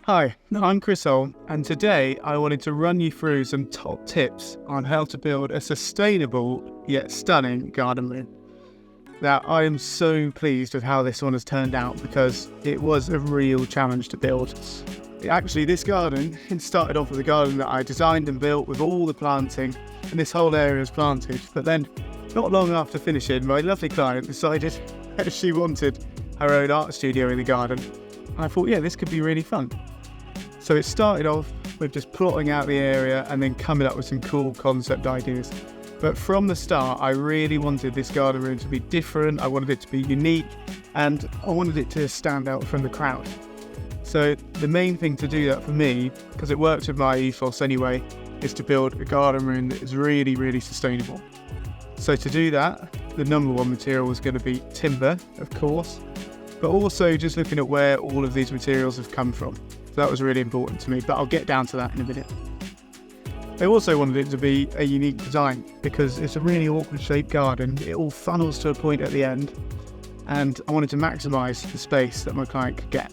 Hi, I'm Chris Holm, and today I wanted to run you through some top tips on how to build a sustainable yet stunning garden room. Now, I am so pleased with how this one has turned out because it was a real challenge to build. Actually, this garden, it started off with a garden that I designed and built with all the planting, and this whole area was planted. But then, not long after finishing, my lovely client decided that she wanted her own art studio in the garden. And I thought, yeah, this could be really fun. So it started off with just plotting out the area and then coming up with some cool concept ideas. But from the start, I really wanted this garden room to be different, I wanted it to be unique, and I wanted it to stand out from the crowd. So the main thing to do that for me, because it works with my ethos anyway, is to build a garden room that is really, really sustainable. So to do that, the number one material was going to be timber, of course, but also just looking at where all of these materials have come from. So that was really important to me, but I'll get down to that in a minute. I also wanted it to be a unique design because it's a really awkward shaped garden. It all funnels to a point at the end, and I wanted to maximise the space that my client could get.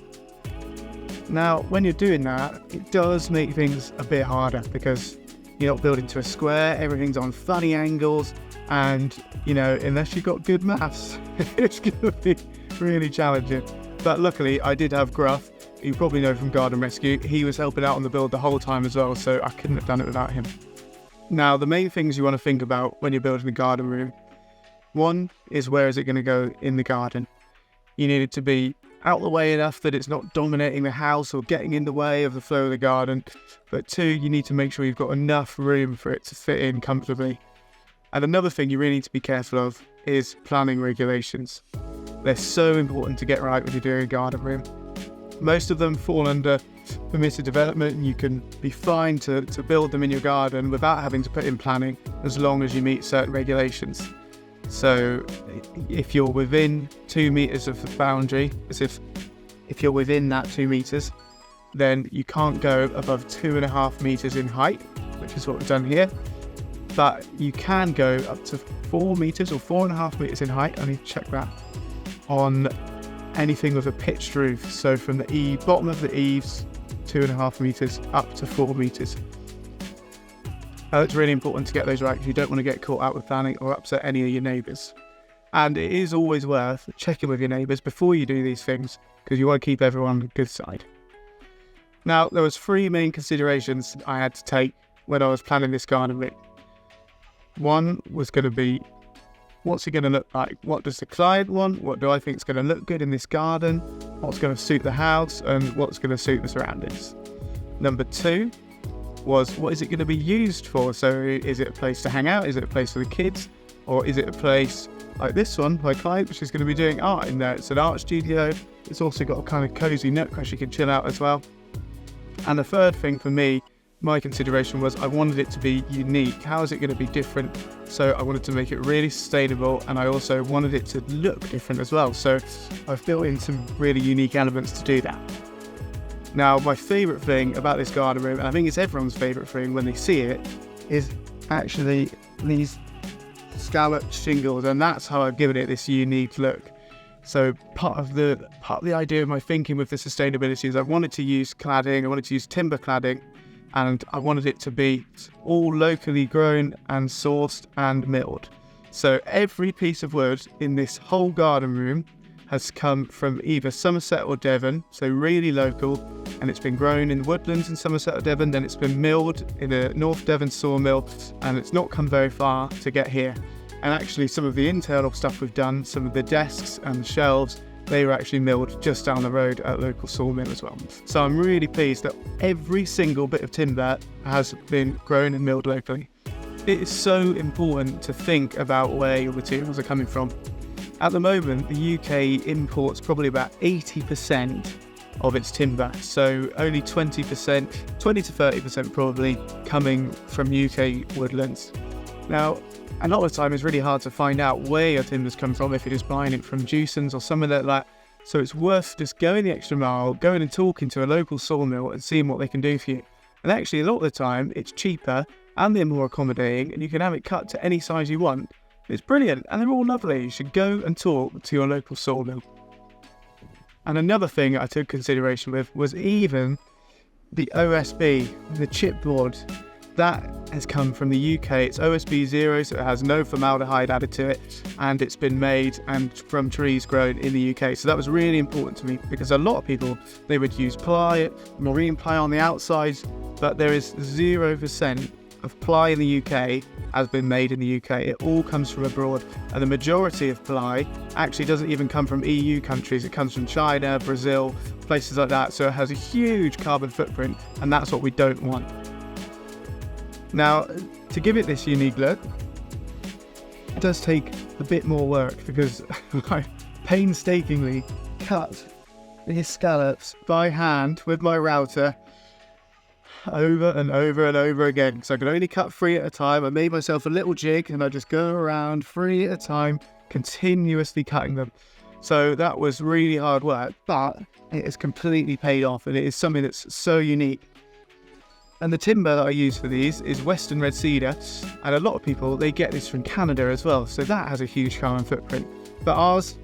Now, when you're doing that, it does make things a bit harder because you're not building to a square, everything's on funny angles, and, unless you've got good maths, it's going to be really challenging. But luckily, I did have Gruff, you probably know from Garden Rescue. He was helping out on the build the whole time as well, so I couldn't have done it without him. Now, the main things you want to think about when you're building a garden room, one is where is it going to go in the garden. You need it to be out the way enough that it's not dominating the house or getting in the way of the flow of the garden. But two, you need to make sure you've got enough room for it to fit in comfortably. And another thing you really need to be careful of is planning regulations. They're so important to get right when you're doing a garden room. Most of them fall under permitted development, and you can be fine to build them in your garden without having to put in planning as long as you meet certain regulations. So if you're within 2 meters of the boundary, as if you're within that 2 meters, then you can't go above 2.5 meters in height, which is what we've done here. But you can go up to 4 meters or 4.5 meters in height. I need to check that on anything with a pitched roof. So from the bottom of the eaves, 2.5 meters up to 4 meters. It's really important to get those right because you don't want to get caught out with planning or upset any of your neighbours. And it is always worth checking with your neighbours before you do these things because you want to keep everyone on the good side. Now, there was 3 main considerations I had to take when I was planning this garden room. One was going to be, what's it going to look like? What does the client want? What do I think is going to look good in this garden? What's going to suit the house? And what's going to suit the surroundings? Number 2 was, what is it going to be used for? So is it a place to hang out? Is it a place for the kids? Or is it a place like this one, my client, which is going to be doing art in there? It's an art studio. It's also got a kind of cozy nook where she can chill out as well. And the third thing for me, my consideration was I wanted it to be unique. How is it going to be different? So I wanted to make it really sustainable, and I also wanted it to look different as well. So I've built in some really unique elements to do that. Now, my favourite thing about this garden room, and I think it's everyone's favourite thing when they see it, is actually these scalloped shingles, and that's how I've given it this unique look. So part of the idea of my thinking with the sustainability is I wanted to use cladding, I wanted to use timber cladding, and I wanted it to be all locally grown and sourced and milled. So every piece of wood in this whole garden room has come from either Somerset or Devon, so really local, and it's been grown in woodlands in Somerset or Devon, then it's been milled in a North Devon sawmill, and it's not come very far to get here. And actually some of the internal stuff we've done, some of the desks and the shelves, they were actually milled just down the road at a local sawmill as well. So I'm really pleased that every single bit of timber has been grown and milled locally. It is so important to think about where your materials are coming from. At the moment, the UK imports probably about 80% of its timber, so only 20% to 30% probably coming from UK woodlands. Now, a lot of the time it's really hard to find out where your timbers come from if you're just buying it from Jewson's or somewhere like that. So it's worth just going the extra mile, going and talking to a local sawmill and seeing what they can do for you. And actually a lot of the time it's cheaper and they're more accommodating, and you can have it cut to any size you want. It's brilliant, and they're all lovely. You should go and talk to your local sawmill. And another thing I took consideration with was even the OSB, the chipboard, that has come from the UK. It's OSB 0, so it has no formaldehyde added to it, and it's been made and from trees grown in the UK. So that was really important to me, because a lot of people, they would use ply, marine ply on the outside, but there is 0% of ply in the UK has been made in the UK. It all comes from abroad, and the majority of ply actually doesn't even come from EU countries. It comes from China, Brazil, places like that. So it has a huge carbon footprint, and that's what we don't want. Now, to give it this unique look, it does take a bit more work, because I painstakingly cut these scallops by hand with my router over and over and over again. So I could only cut 3 at a time. I made myself a little jig, and I just go around 3 at a time, continuously cutting them. So that was really hard work, but it has completely paid off, and it is something that's so unique. And the timber that I use for these is Western red cedar, and a lot of people, they get this from Canada as well, so that has a huge carbon footprint. But ours,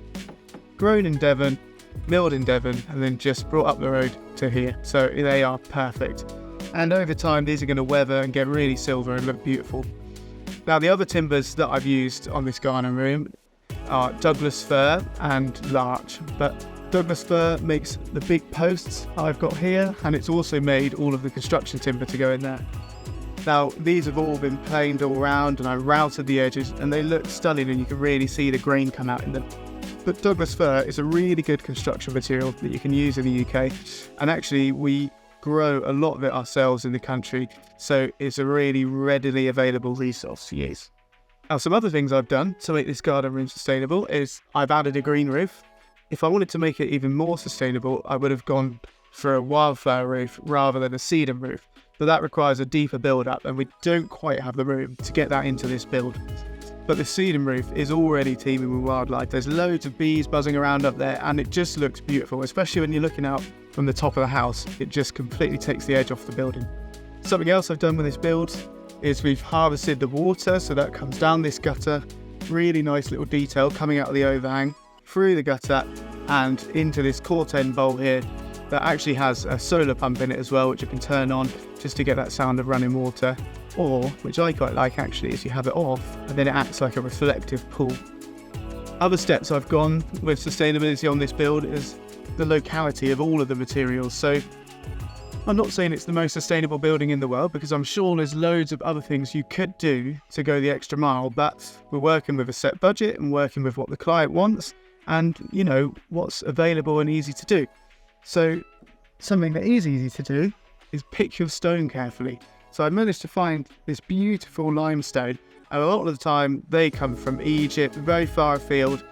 grown in Devon, milled in Devon, and then just brought up the road to here, so they are perfect. And over time, these are going to weather and get really silver and look beautiful. Now, the other timbers that I've used on this garden room are Douglas fir and larch, but Douglas fir makes the big posts I've got here, and it's also made all of the construction timber to go in there. Now, these have all been planed all around, and I routed the edges, and they look stunning, and you can really see the grain come out in them. But Douglas fir is a really good construction material that you can use in the UK, and actually we grow a lot of it ourselves in the country, so it's a really readily available resource to use. Now, some other things I've done to make this garden room sustainable is I've added a green roof. If I wanted to make it even more sustainable, I would have gone for a wildflower roof rather than a sedum roof, but that requires a deeper build up, and we don't quite have the room to get that into this build. But the sedum roof is already teeming with wildlife. There's loads of bees buzzing around up there, and it just looks beautiful, especially when you're looking out from the top of the house. It just completely takes the edge off the building. Something else I've done with this build is we've harvested the water, so that comes down this gutter. Really nice little detail coming out of the overhang, through the gutter and into this Corten bowl here that actually has a solar pump in it as well, which you can turn on just to get that sound of running water. Or, which I quite like actually, is you have it off and then it acts like a reflective pool. Other steps I've gone with sustainability on this build is the locality of all of the materials. So I'm not saying it's the most sustainable building in the world, because I'm sure there's loads of other things you could do to go the extra mile, but we're working with a set budget and working with what the client wants and, you know, what's available and easy to do. So something that is easy to do is pick your stone carefully. So I managed to find this beautiful limestone, and a lot of the time they come from Egypt, very far afield,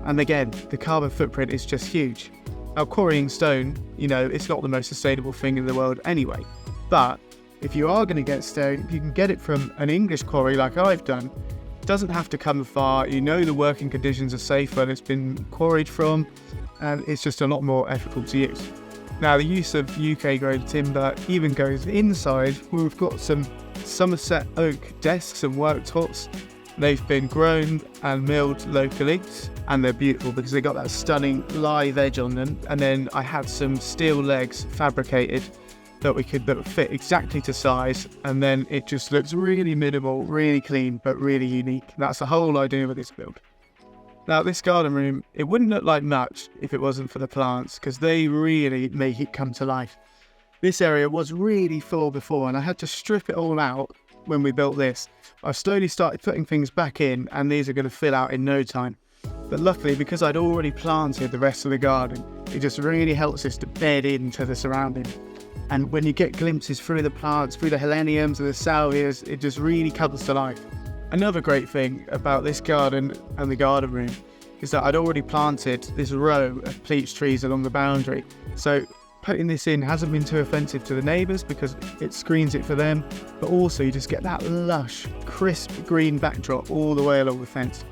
and again, the carbon footprint is just huge. Now, quarrying stone, you know, it's not the most sustainable thing in the world anyway, but if you are going to get stone, if you can get it from an English quarry like I've done, it doesn't have to come far. You know the working conditions are safe where it's been quarried from, and it's just a lot more ethical to use. Now, the use of UK grown timber even goes inside, where we've got some Somerset oak desks and worktops. They've been grown and milled locally, and they're beautiful because they got that stunning live edge on them. And then I had some steel legs fabricated that would fit exactly to size, and then it just looks really minimal, really clean, but really unique. That's the whole idea with this build. Now, this garden room, it wouldn't look like much if it wasn't for the plants, because they really make it come to life. This area was really full before, and I had to strip it all out when we built this. I've slowly started putting things back in, and these are going to fill out in no time. But luckily, because I'd already planted the rest of the garden, it just really helps us to bed into the surrounding. And when you get glimpses through the plants, through the heleniums and the salvias, it just really comes to life. Another great thing about this garden and the garden room is that I'd already planted this row of peach trees along the boundary. So putting this in hasn't been too offensive to the neighbours because it screens it for them, but also you just get that lush, crisp green backdrop all the way along the fence.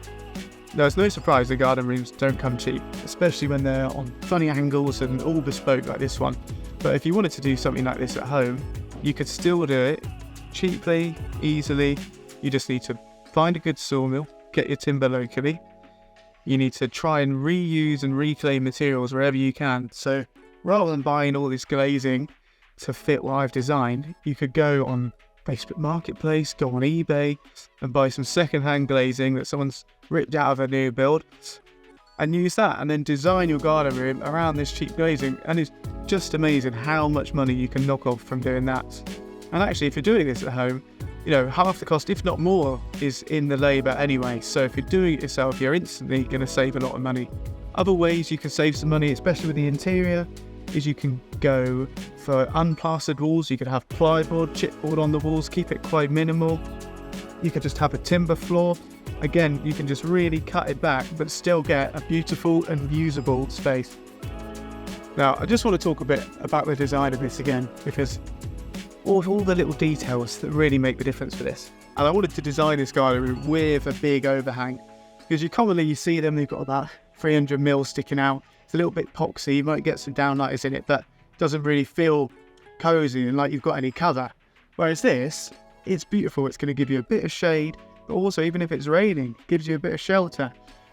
Now, it's no surprise the garden rooms don't come cheap, especially when they're on funny angles and all bespoke like this one. But if you wanted to do something like this at home, you could still do it cheaply, easily. You just need to find a good sawmill, get your timber locally. You need to try and reuse and reclaim materials wherever you can. So rather than buying all this glazing to fit what I've designed, you could go on Facebook Marketplace, go on eBay and buy some second-hand glazing that someone's ripped out of a new build and use that, and then design your garden room around this cheap glazing. And it's just amazing how much money you can knock off from doing that. And actually, if you're doing this at home, half the cost, if not more, is in the labour anyway. So if you're doing it yourself, you're instantly going to save a lot of money. Other ways you can save some money, especially with the interior, is you can go for unplastered walls. You could have plywood, chipboard on the walls, keep it quite minimal. You could just have a timber floor. Again, you can just really cut it back, but still get a beautiful and usable space. Now, I just want to talk a bit about the design of this again, because all the little details that really make the difference for this. And I wanted to design this garden room with a big overhang, because you see them, they've got about 300 mil sticking out. It's a little bit poxy, you might get some downlighters in it, but it doesn't really feel cozy and like you've got any cover. Whereas this, it's beautiful, it's going to give you a bit of shade, but also even if it's raining, it gives you a bit of shelter.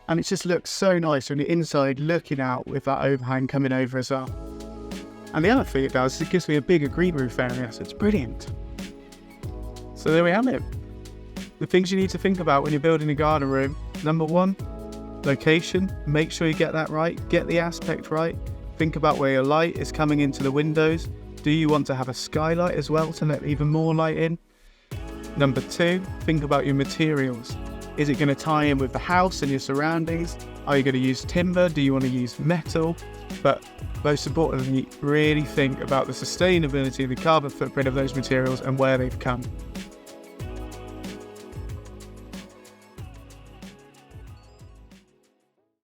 And it just looks so nice when you're inside looking out with that overhang coming over as well. And the other thing it does is it gives me a bigger green roof area, so it's brilliant. So there we have it. The things you need to think about when you're building a garden room. Number 1, location. Make sure you get that right. Get the aspect right. Think about where your light is coming into the windows. Do you want to have a skylight as well to let even more light in? Number 2, think about your materials. Is it going to tie in with the house and your surroundings? Are you going to use timber? Do you want to use metal? But most importantly, really think about the sustainability, the carbon footprint of those materials and where they've come.